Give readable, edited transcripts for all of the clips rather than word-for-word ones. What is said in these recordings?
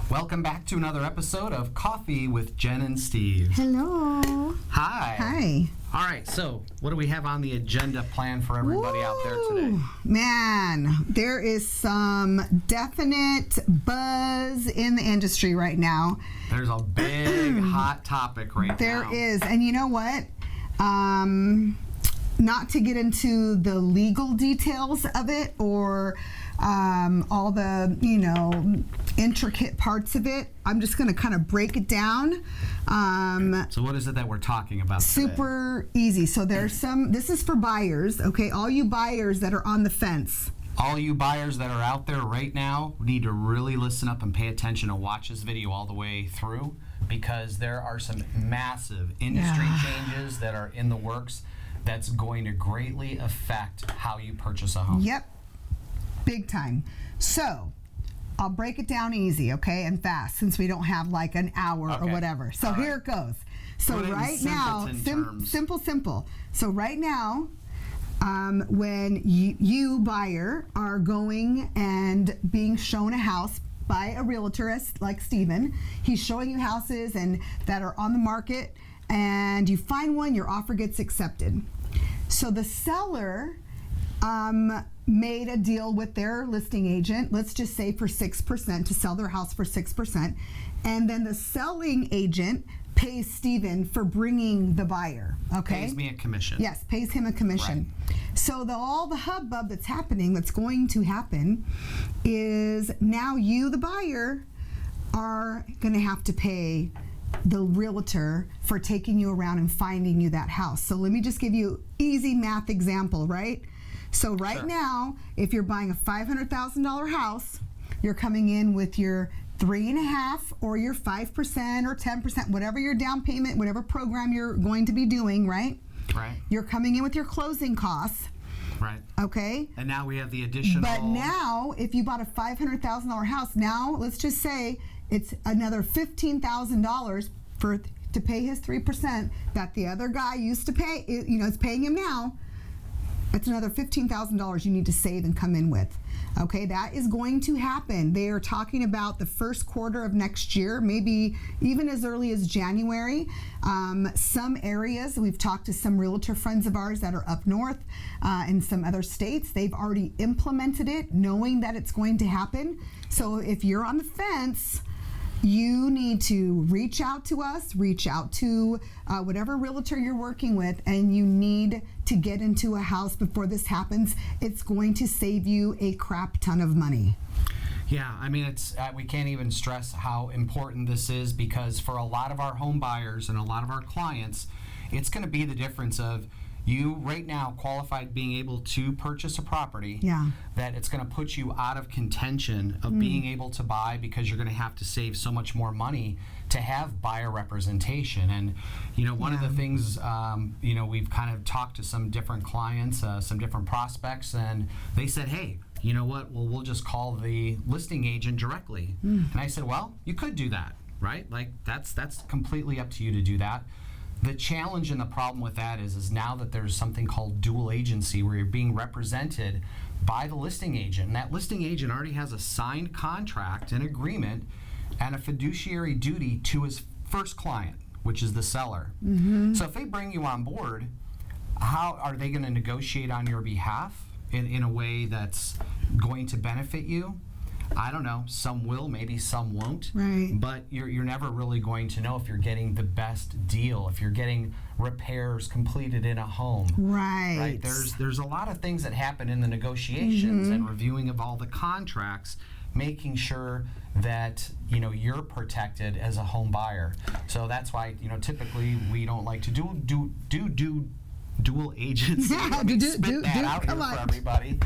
Welcome back to another episode of Coffee with Jen and Steve. Hello. Hi. Hi. All right, so what do we have on the agenda planned for everybody out there today? Man, there is some definite buzz in the industry right now. There's a big hot topic right now. There is, and you know what? Not to get into the legal details of it or all the, intricate parts of it. I'm just going to kind of break it down. So what is it that we're talking about today? Super easy. So there's this is for buyers, okay? All you buyers that are on the fence. All you buyers that are out there right now need to really listen up and pay attention and watch this video all the way through, because there are some massive industry changes that are in the works that's going to greatly affect how you purchase a home. Yep. Big time. So I'll break it down easy, okay, and fast, since we don't have like an hour or whatever. So here it goes. So right now, simple. So right now, when you buyer are going and being shown a house by a realtor like Steven, he's showing you houses and that are on the market, and you find one, your offer gets accepted. So the seller made a deal with their listing agent, let's just say for 6%, to sell their house for 6%. And then the selling agent pays Steven for bringing the buyer, okay? Pays me a commission. Yes, pays him a commission. Right. So all the hubbub that's going to happen, is now you, the buyer, are going to have to pay the realtor for taking you around and finding you that house. So let me just give you easy math example, right? So right now, if you're buying a $500,000 house, you're coming in with your 3.5% or your 5% or 10%, whatever your down payment, whatever program you're going to be doing, right? Right. You're coming in with your closing costs. Right. Okay. And now we have the additional. But now, if you bought a $500,000 house, now let's just say it's another $15,000 to pay his 3% that the other guy used to pay. Is paying him now. It's another $15,000 you need to save and come in with. Okay, that is going to happen. They are talking about the first quarter of next year, maybe even as early as January. Some areas, we've talked to some realtor friends of ours that are up north in some other states. They've already implemented it, knowing that it's going to happen. So if you're on the fence, you need to reach out to us, reach out to whatever realtor you're working with, and you need to get into a house before this happens. It's going to save you a crap ton of money. Yeah, I mean, we can't even stress how important this is, because for a lot of our home buyers and a lot of our clients, it's going to be the difference of you right now qualified being able to purchase a property, that it's going to put you out of contention of being able to buy, because you're going to have to save so much more money to have buyer representation. And one of the things we've kind of talked to some different clients, some different prospects, and they said, hey, you know what, well, we'll just call the listing agent directly. And I said, well, you could do that, right? Like that's completely up to you to do that. The challenge and the problem with that is now that there's something called dual agency, where you're being represented by the listing agent, and that listing agent already has a signed contract, an agreement, and a fiduciary duty to his first client, which is the seller. So if they bring you on board, how are they going to negotiate on your behalf in a way that's going to benefit you? I don't know. Some will, maybe some won't. Right. But you're never really going to know if you're getting the best deal, if you're getting repairs completed in a home. Right. Right. There's a lot of things that happen in the negotiations and reviewing of all the contracts, making sure that you're protected as a home buyer. So that's why typically we don't like to do dual agency. Spit that out here for everybody,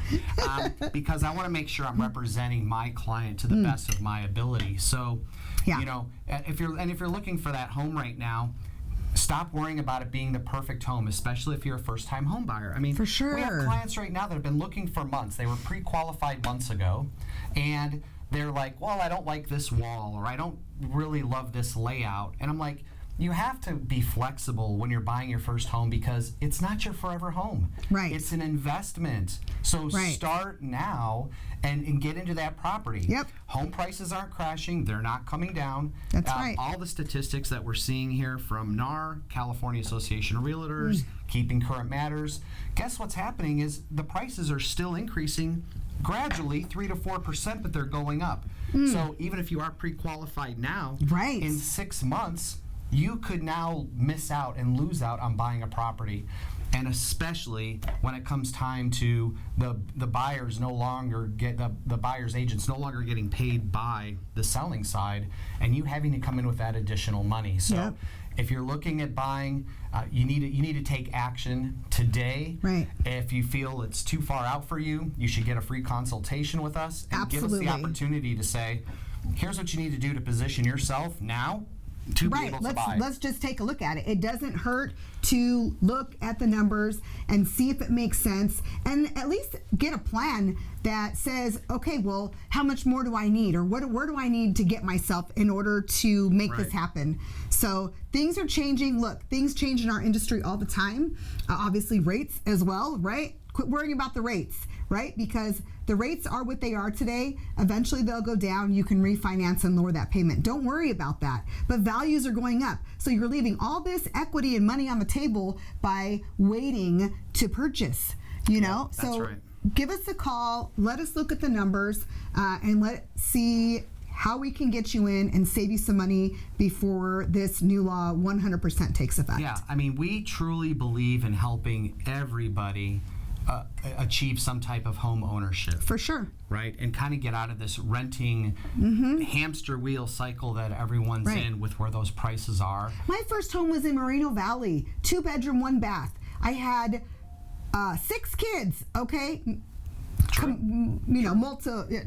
because I want to make sure I'm representing my client to the best of my ability. So, if you're looking for that home right now, stop worrying about it being the perfect home, especially if you're a first-time home buyer. I mean, for sure, we have clients right now that have been looking for months. They were pre-qualified months ago, and they're like, well, I don't like this wall, or I don't really love this layout. And I'm like, you have to be flexible when you're buying your first home because it's not your forever home. Right. It's an investment. So Right. start now and get into that property. Yep. Home prices aren't crashing. They're not coming down. That's right. All the statistics that we're seeing here from NAR, California Association of Realtors, Keeping Current Matters, guess what's happening is the prices are still increasing gradually, 3 to 4%, but they're going up. So even if you are pre-qualified now, Right. in 6 months, you could now miss out and lose out on buying a property. And especially when it comes time to the buyers no longer get the buyer's agents no longer getting paid by the selling side, and you having to come in with that additional money. So Yep. if you're looking at buying, you need to take action today. Right. If you feel it's too far out for you, you should get a free consultation with us and Absolutely. give us the opportunity to say, here's what you need to do to position yourself now to be Right. able to buy. Let's just take a look at it. It doesn't hurt to look at the numbers and see if it makes sense, and at least get a plan that says, okay, well, how much more do I need, or where do I need to get myself in order to make this Right. happen? So things are changing. Look, things change in our industry all the time. Obviously, rates as well, right? Quit worrying about the rates, right? Because the rates are what they are today. Eventually they'll go down. You can refinance and lower that payment. Don't worry about that. But values are going up. So you're leaving all this equity and money on the table by waiting to purchase, you know? that's So right. give us a call. Let us look at the numbers and let's see how we can get you in and save you some money before this new law 100% takes effect. Yeah, I mean, we truly believe in helping everybody achieve some type of home ownership. For sure. Right, and kind of get out of this renting hamster wheel cycle that everyone's Right. in with where those prices are. My first home was in Moreno Valley, 2-bedroom, 1 bath. I had 6 kids, okay?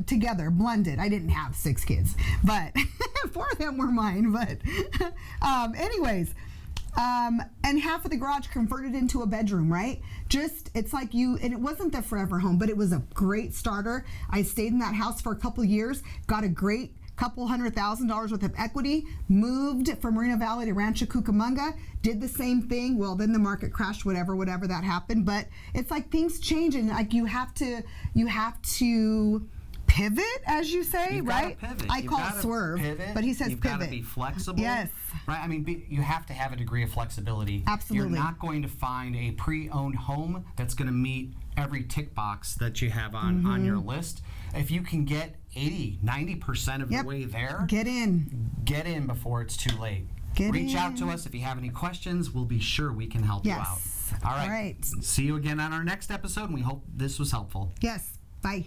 Together, blended. I didn't have 6 kids, but 4 of them were mine. But anyways, and half of the garage converted into a bedroom, right? It's like and it wasn't the forever home, but it was a great starter. I stayed in that house for a couple years, got a great couple $100,000 worth of equity, moved from Moreno Valley to Rancho Cucamonga, did the same thing. Well, then the market crashed, whatever that happened. But it's like things change, and like you have to pivot, as you say, You've right? gotta pivot. I You've call it gotta swerve, pivot. but he says You've pivot. got to be flexible. Yes. Right. I mean, you have to have a degree of flexibility. Absolutely. You're not going to find a pre-owned home that's going to meet every tick box that you have on your list. If you can get 80-90% of Yep. the way there, Get in. before it's too late. Get Reach out in. to us if you have any questions. We'll be sure we can help Yes. you out. All right. All right. See you again on our next episode, and we hope this was helpful. Yes. Bye.